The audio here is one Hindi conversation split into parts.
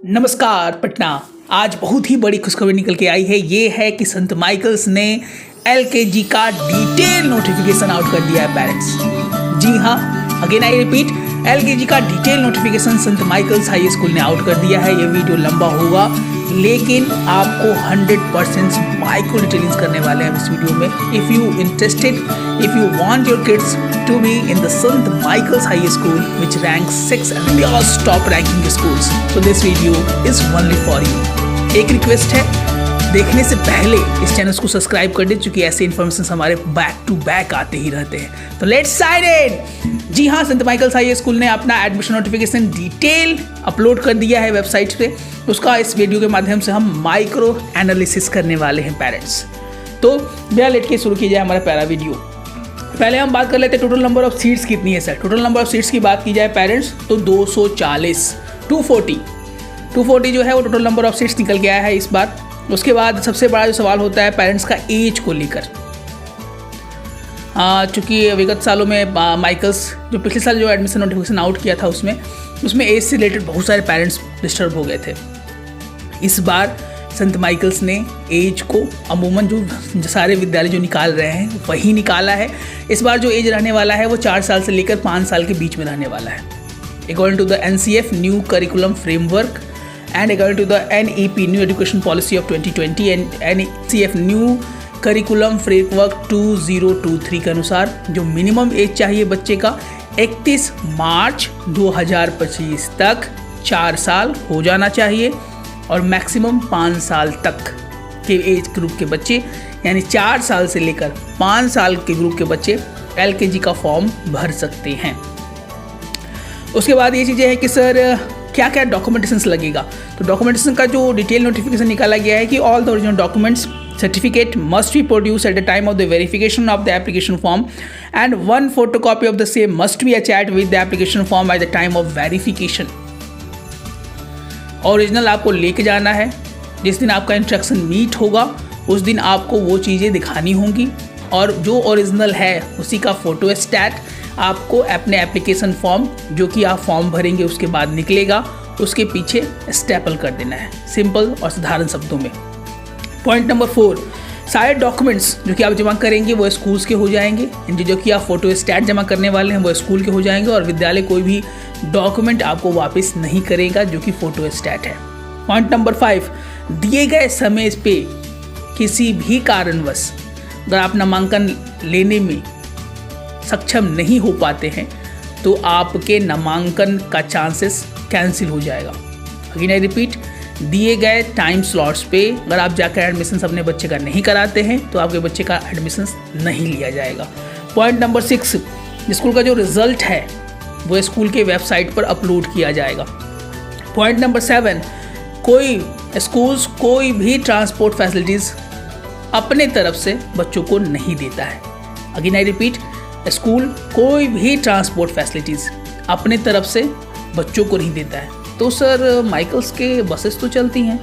नमस्कार पटना। आज बहुत ही बड़ी खुशखबरी निकल के आई है। ये है कि संत माइकल्स ने एलकेजी का डिटेल नोटिफिकेशन आउट कर दिया है पेरेंट्स। जी हाँ, अगेन आई रिपीट, एलकेजी का डिटेल नोटिफिकेशन संत माइकल्स हाई स्कूल ने आउट कर दिया है। ये वीडियो लंबा होगा लेकिन आपको 100% माइक्रो डिटेलिंग्स करने वाले हैं इस वीडियो में। If you interested, if you want your kids to be in the St. Michael's High School, which ranks 6 and India's top ranking schools. So this video is only for you. एक रिक्वेस्ट है, देखने से पहले इस चैनल को सब्सक्राइब कर दे, क्योंकि ऐसे इन्फॉर्मेशन हमारे बैक टू बैक आते ही रहते हैं। तो लेट्स साइन इट। जी हाँ, संत माइकल्स हाई स्कूल ने अपना एडमिशन नोटिफिकेशन डिटेल अपलोड कर दिया है वेबसाइट पे। उसका इस वीडियो के माध्यम से हम माइक्रो एनालिसिस करने वाले हैं पेरेंट्स। तो बिना लेट के शुरू किया जाए हमारा पहला वीडियो। पहले हम बात कर लेते हैं टोटल नंबर ऑफ सीट्स कितनी है sir. Total number of seats की बात की जाए पेरेंट्स तो 240 240 जो है वो टोटल नंबर ऑफ सीट्स निकल के आया है इस बार। उसके बाद सबसे बड़ा जो सवाल होता है पेरेंट्स का एज को लेकर। चूँकि विगत सालों में माइकल्स जो पिछले साल जो एडमिशन नोटिफिकेशन आउट किया था उसमें एज से रिलेटेड बहुत सारे पेरेंट्स डिस्टर्ब हो गए थे। इस बार संत माइकल्स ने एज को अमूमन जो सारे विद्यालय जो निकाल रहे हैं वही निकाला है। इस बार जो एज रहने वाला है वो 4 साल से लेकर 5 साल के बीच में रहने वाला है। According to the NCF new curriculum framework and according to the NEP new education policy of 2020 and NCF new curriculum framework 2023 के अनुसार जो मिनिमम एज चाहिए बच्चे का 31 मार्च 2025 तक 4 साल हो जाना चाहिए और मैक्सिमम 5 साल तक के एज ग्रुप के बच्चे, यानी 4 साल से लेकर 5 साल के ग्रुप के बच्चे एलकेजी का फॉर्म भर सकते हैं। उसके बाद ये चीज़ें हैं कि सर क्या क्या डॉक्यूमेंटेशंस लगेगा। तो डॉक्यूमेंटेशन का जो डिटेल नोटिफिकेशन निकाला गया है कि all the original documents certificate must be produced at the time of the verification of the application form and one photocopy of the same must be attached with the application form at the time of verification. Original आपको लेके जाना है। जिस दिन आपका इंस्ट्रक्शन मीट होगा उस दिन आपको वो चीज़ें दिखानी होंगी और जो ओरिजिनल है उसी का फोटो स्टैट आपको अपने एप्लीकेशन फॉर्म जो कि आप फॉर्म भरेंगे उसके बाद निकलेगा उसके पीछे स्टेपल कर देना है, सिंपल और साधारण शब्दों में। पॉइंट नंबर 4, सारे डॉक्यूमेंट्स जो कि आप जमा करेंगे वो स्कूल्स के हो जाएंगे। जो कि आप फोटो स्टैट जमा करने वाले हैं वो स्कूल के हो जाएंगे और विद्यालय कोई भी डॉक्यूमेंट आपको वापस नहीं करेगा जो कि फोटो स्टैट है। पॉइंट नंबर 5, दिए गए समय पे किसी भी कारणवश अगर आप नामांकन लेने में सक्षम नहीं हो पाते हैं तो आपके नामांकन का चांसेस कैंसिल हो जाएगा। अगेन आई रिपीट, दिए गए टाइम स्लॉट्स पे अगर आप जाकर एडमिशन अपने बच्चे का नहीं कराते हैं तो आपके बच्चे का एडमिशन नहीं लिया जाएगा। पॉइंट नंबर 6, स्कूल का जो रिजल्ट है वो स्कूल के वेबसाइट पर अपलोड किया जाएगा। पॉइंट नंबर 7, कोई स्कूल्स कोई भी ट्रांसपोर्ट फैसिलिटीज़ अपने तरफ से बच्चों को नहीं देता है। अगेन आई रिपीट, स्कूल कोई भी ट्रांसपोर्ट फैसिलिटीज़ अपने तरफ से बच्चों को नहीं देता है। तो सर माइकल्स के बसेस तो चलती हैं।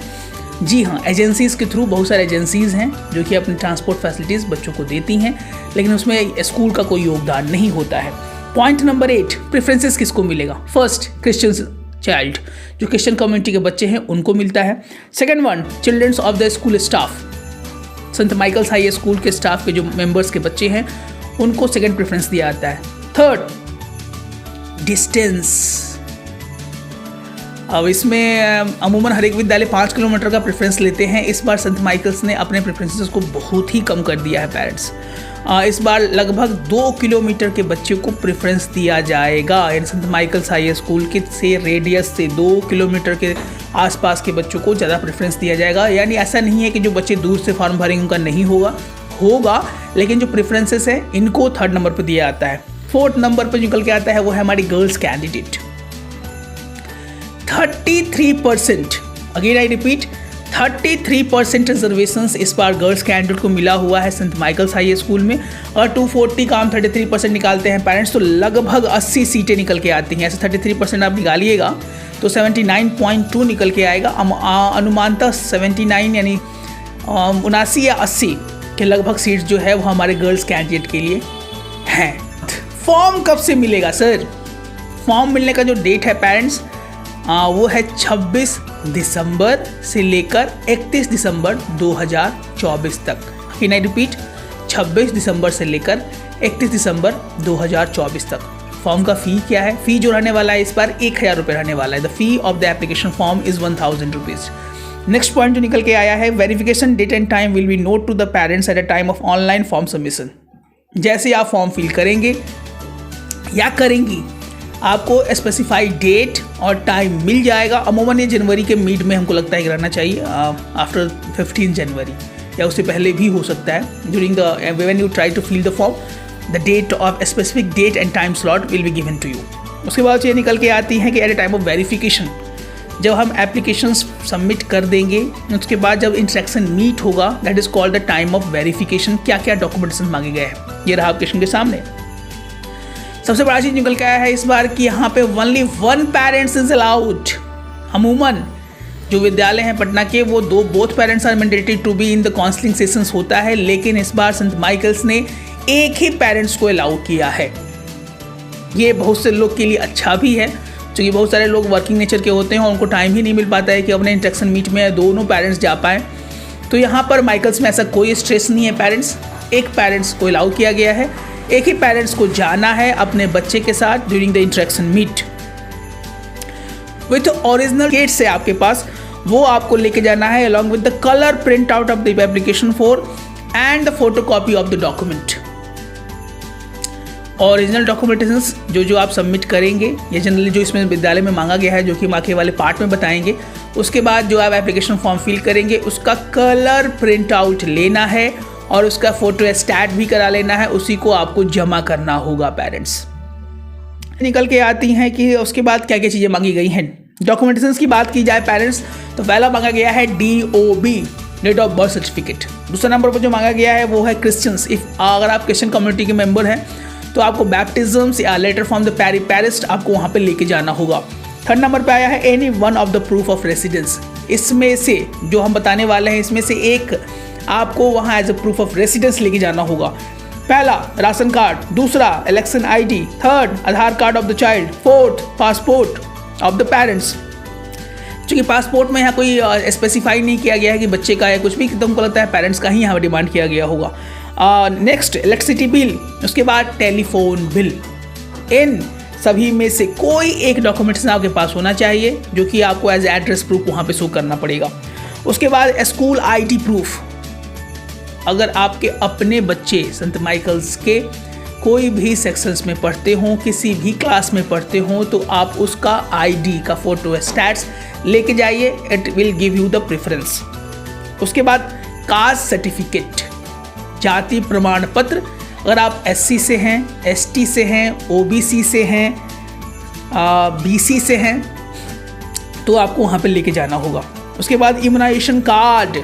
जी हाँ, एजेंसीज़ के थ्रू बहुत सारे एजेंसीज़ हैं जो कि अपनी ट्रांसपोर्ट फैसिलिटीज़ बच्चों को देती हैं, लेकिन उसमें स्कूल का कोई योगदान नहीं होता है। पॉइंट नंबर 8, प्रेफरेंसेस किसको मिलेगा। फर्स्ट, क्रिश्चियन चाइल्ड, जो क्रिश्चियन कम्युनिटी के बच्चे हैं उनको मिलता है। Second one, childrens of the school staff, संत माइकल्स हाई स्कूल के स्टाफ के जो मेंबर्स के बच्चे हैं उनको सेकेंड प्रेफरेंस दिया जाता है। Third, distance. अब इसमें अमूमन हर एक विद्यालय 5 किलोमीटर का प्रेफरेंस लेते हैं। इस बार संत माइकल्स ने अपने प्रेफरेंसेस को बहुत ही कम कर दिया है पेरेंट्स। इस बार लगभग 2 किलोमीटर के बच्चे को प्रेफरेंस दिया जाएगा। यानी संत माइकल्स हाई स्कूल के से रेडियस से 2 किलोमीटर के आसपास के बच्चों को ज़्यादा प्रेफरेंस दिया जाएगा। यानी ऐसा नहीं है कि जो बच्चे दूर से फॉर्म भरेंगे उनका नहीं होगा, लेकिन जो प्रेफरेंसेस हैं इनको 3rd नंबर पर दिया जाता है। 4th नंबर पर निकल के आता है वो है हमारी girls candidate. 33%, again I repeat, 33% reservations इस बार गर्ल्स कैंडिडेट को मिला हुआ है संत माइकल्स हाई स्कूल में। और 240 का हम 33% निकालते हैं पेरेंट्स तो लगभग 80 सीटें निकल के आती हैं। ऐसे 33% आप निकालिएगा तो 79.2 निकल के आएगा। अनुमानतः 79 यानी 79 या 80 के लगभग सीट्स जो है वो हमारे गर्ल्स कैंडिडेट के लिए हैं। फॉर्म कब से मिलेगा सर। फॉर्म मिलने का जो डेट है पेरेंट्स वो है 26 दिसंबर से लेकर 31 दिसंबर 2024 तक। कैन आई रिपीट, 26 दिसंबर से लेकर 31 दिसंबर 2024 तक। फॉर्म का फ़ी क्या है? फ़ी जो रहने वाला है इस बार 1000 रुपये रहने वाला है। The fee of the application form is 1000 rupees. Next point जो निकल के आया है, verification date and time will be note to the parents at a time of online form submission. जैसे आप फॉर्म फिल करेंगे या करेंगी, आपको स्पेसिफाइड डेट और टाइम मिल जाएगा। अमूमन ये जनवरी के मिड में हमको लगता है कि रहना चाहिए, आफ्टर 15 जनवरी या उससे पहले भी हो सकता है। During the when you try to fill the form, the date of specific date and time slot will be given to you. उसके बाद ये निकल के आती है कि at a time of verification, जब हम एप्लीकेशंस सबमिट कर देंगे, उसके बाद जब इंटरेक्शन मीट होगा, that is called the time of verification. क्या क्या डॉक्यूमेंटेशन मांगे गए हैं, ये रहा एप्लीकेशन के सामने। सबसे बड़ा चीज़ निकल के आया है इस बार कि यहाँ पे ओनली 1 पेरेंट्स इज अलाउड। अमूमन जो विद्यालय हैं पटना के, वो both parents are mandatory to be in the counselling sessions होता है, लेकिन इस बार सेंट माइकल्स ने एक ही पेरेंट्स को अलाउ किया है। ये बहुत से लोग के लिए अच्छा भी है, क्योंकि बहुत सारे लोग वर्किंग नेचर के होते हैं और उनको टाइम ही नहीं मिल पाता है कि अपने इंटरेक्शन मीट में दोनों पेरेंट्स जा पाएँ। तो यहाँ पर माइकल्स में ऐसा कोई स्ट्रेस नहीं है। एक पेरेंट्स को अलाउ किया गया है, एक ही पेरेंट्स को जाना है अपने बच्चे के साथ during the interaction meet. With original date से आपके पास, वो आपको लेके जाना है along with the colour print out of the application form and the photocopy of the document. Original documentations जो आप सबमिट करेंगे, ये जनरली जो इसमें विद्यालय में मांगा गया है, जो कि हम आगे वाले पार्ट में बताएंगे। उसके बाद जो आप एप्लीकेशन फॉर्म फिल करेंगे, उसका कलर प्रिंट आउट लेना है और उसका फोटो स्टैट भी करा लेना है, उसी को आपको जमा करना होगा पेरेंट्स। निकल के आती हैं कि उसके बाद क्या क्या चीज़ें मांगी गई हैं। डॉक्यूमेंटेशंस की बात की जाए पेरेंट्स, तो पहला मांगा गया है DOB, date of birth certificate. दूसरा नंबर पर जो मांगा गया है वो है क्रिश्चियंस। अगर आप क्रिश्चियन कम्युनिटी के मेंबर हैं तो आपको बैप्टिज्म्स या लेटर फ्रॉम द पैरिस्ट आपको वहाँ पे लेके जाना होगा। थर्ड नंबर पे आया है any one of the proof of residence. इसमें से जो हम बताने वाले हैं, इसमें से एक आपको वहाँ as a proof of residence लेके जाना होगा। पहला राशन कार्ड, दूसरा election ID, third Aadhaar card of the child, fourth passport of the parents. क्योंकि पासपोर्ट में यहाँ कोई स्पेसिफाई नहीं किया गया है कि बच्चे का है कुछ भी, तो हमको लगता है पेरेंट्स का ही यहाँ डिमांड किया गया होगा। नेक्स्ट इलेक्ट्रिसिटी बिल, उसके बाद टेलीफोन बिल। इन सभी में से कोई एक डॉक्यूमेंटेशन आपके पास होना चाहिए, जो कि आपको एज एड्रेस प्रूफ वहाँ पे शो करना पड़ेगा। उसके बाद स्कूल ID प्रूफ। अगर आपके अपने बच्चे सेंट माइकल्स के कोई भी सेक्शंस में पढ़ते हों, किसी भी क्लास में पढ़ते हों, तो आप उसका ID का फोटो स्टैट्स लेके जाइए, it will give you the preference. उसके बाद कास्ट सर्टिफिकेट, जाति प्रमाण पत्र। अगर आप SC से हैं, ST से हैं, OBC से हैं, BC से हैं, तो आपको वहाँ पे लेके जाना होगा। उसके बाद इम्यूनाइजेशन कार्ड,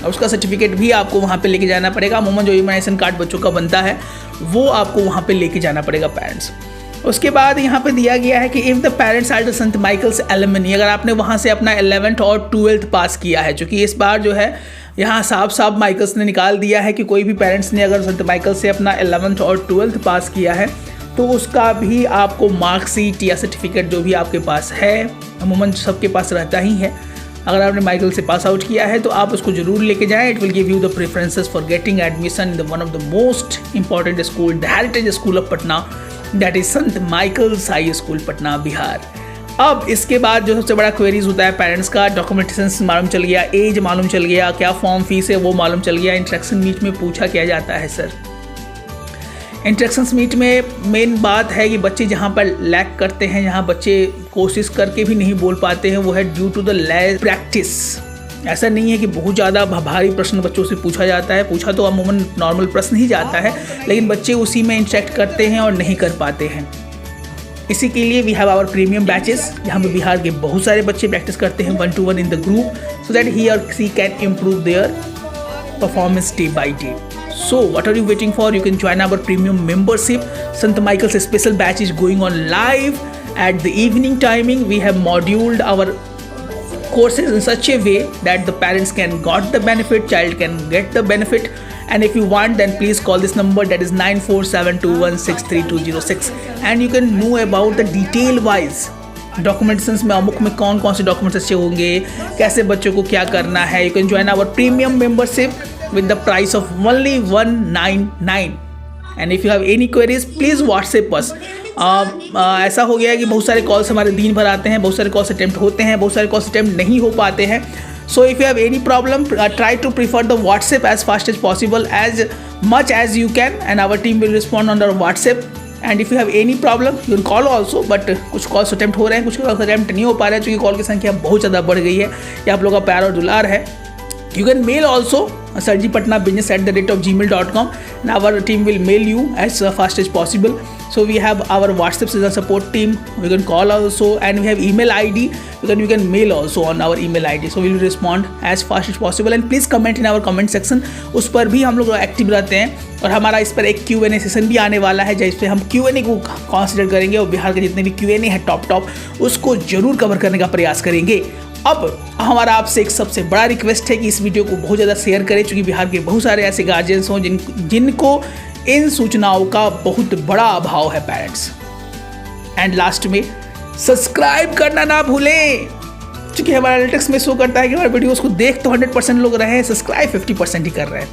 उसका सर्टिफिकेट भी आपको वहाँ पे लेके जाना पड़ेगा। अमूमन जो इम्यूनाइजेशन कार्ड बच्चों का बनता है, वो आपको वहाँ पे लेके जाना पड़ेगा पेरेंट्स। उसके बाद यहाँ पे दिया गया है कि if the parents are the saint Michael's alumni, अगर आपने वहाँ से अपना 11th और 12th पास किया है, क्योंकि इस बार जो है यहाँ साफ माइकल्स ने निकाल दिया है कि कोई भी पेरेंट्स ने अगर सेंट माइकल से अपना 11th और 12th पास किया है, तो उसका भी आपको मार्कशीट या सर्टिफिकेट जो भी आपके पास है, अमूमन सबके पास रहता ही है, अगर आपने माइकल से पास आउट किया है तो आप उसको जरूर लेके जाएं। It will give you the preferences for getting admission in the one of the most important school, the heritage school of Patna, that is Sant Michael's high school Patna, Bihar. अब इसके बाद जो सबसे बड़ा क्वेरीज होता है पेरेंट्स का, डॉक्यूमेंटेशन मालूम चल गया, एज मालूम चल गया, क्या फॉर्म फीस है वो मालूम चल गया। इंटरेक्शन मीट में पूछा क्या जाता है सर? इंटरेक्शन मीट में मेन बात है कि बच्चे जहाँ पर लैक करते हैं, जहाँ बच्चे कोशिश करके भी नहीं बोल पाते हैं, वो है due to the lack practice. ऐसा नहीं है कि बहुत ज़्यादा भारी प्रश्न बच्चों से पूछा जाता है, पूछा तो अमूमन नॉर्मल प्रश्न ही जाता है, लेकिन बच्चे उसी में इंटरेक्ट करते हैं और नहीं कर पाते हैं। इसी के लिए we have our premium batches, जहाँ पे बिहार के बहुत सारे बच्चे प्रैक्टिस करते हैं 1-to-1 in the group, so that he or she can improve their performance day by day. So what are you waiting for? You can join our premium membership. Sant Michael's special batch is going on live at the evening timing. We have moduled our courses in such a way that the parents can got the benefit, child can get the benefit. And if you want, then please call this number, that is 9472163206, and you can know about the detail wise documentations में अमुक में कौन कौन से डॉक्यूमेंट्स अच्छे होंगे, कैसे बच्चों को क्या करना है। You can join our premium membership with the price of only 199 and if you have any queries please WhatsApp us. ऐसा हो गया है कि बहुत सारे कॉल्स हमारे दिन भर आते हैं, बहुत सारे कॉल्स अटैम्प्ट होते हैं, बहुत सारे कॉल्स अटैम्प्ट नहीं हो पाते हैं। So if you have any problem try to prefer the WhatsApp as fast as possible, as much as you can, and our team will respond on our WhatsApp. And if you have any problem you can call also, but कुछ कॉल्स अटैम्प्ट हो रहे हैं, कुछ कॉल्स अटैम्प्ट नहीं हो पा रहे हैं क्योंकि कॉल की संख्या बहुत ज़्यादा बढ़ गई है। ये आप लोगों का प्यार और दुलार है। You can mail also sarjipatnabusiness@gmail.com and our team will mail you as fast as possible. So we have our WhatsApp support team. You can call also, and we have email ID. You can mail also on our email ID. So we will respond as fast as possible. And please comment in our comment section. उस पर भी हम लोग एक्टिव रहते हैं और हमारा इस पर एक Q&A सेशन भी आने वाला है जिस पे हम Q&A को कंसिडर करेंगे और बिहार के जितने भी Q&A है टॉप उसको जरूर कवर करने का प्रयास करेंगे। अब हमारा आपसे एक सबसे बड़ा रिक्वेस्ट है कि इस वीडियो को बहुत ज़्यादा शेयर करें, क्योंकि बिहार के बहुत सारे ऐसे गार्जियंस हों जिनको इन सूचनाओं का बहुत बड़ा अभाव है पेरेंट्स। एंड लास्ट में सब्सक्राइब करना ना भूलें, क्योंकि हमारा एनालिटिक्स में शो करता है कि हमारे वीडियोस को देख तो 100% लोग रहे हैं, सब्सक्राइब 50% ही कर रहे हैं।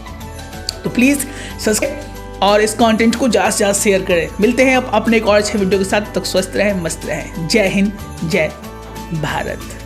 तो प्लीज़ सब्सक्राइब और इस कंटेंट को ज़्यादा से ज़्यादा शेयर करें। मिलते हैं अब अपने एक और अच्छे वीडियो के साथ, तक स्वस्थ रहें, मस्त रहें। जय हिंद, जय भारत।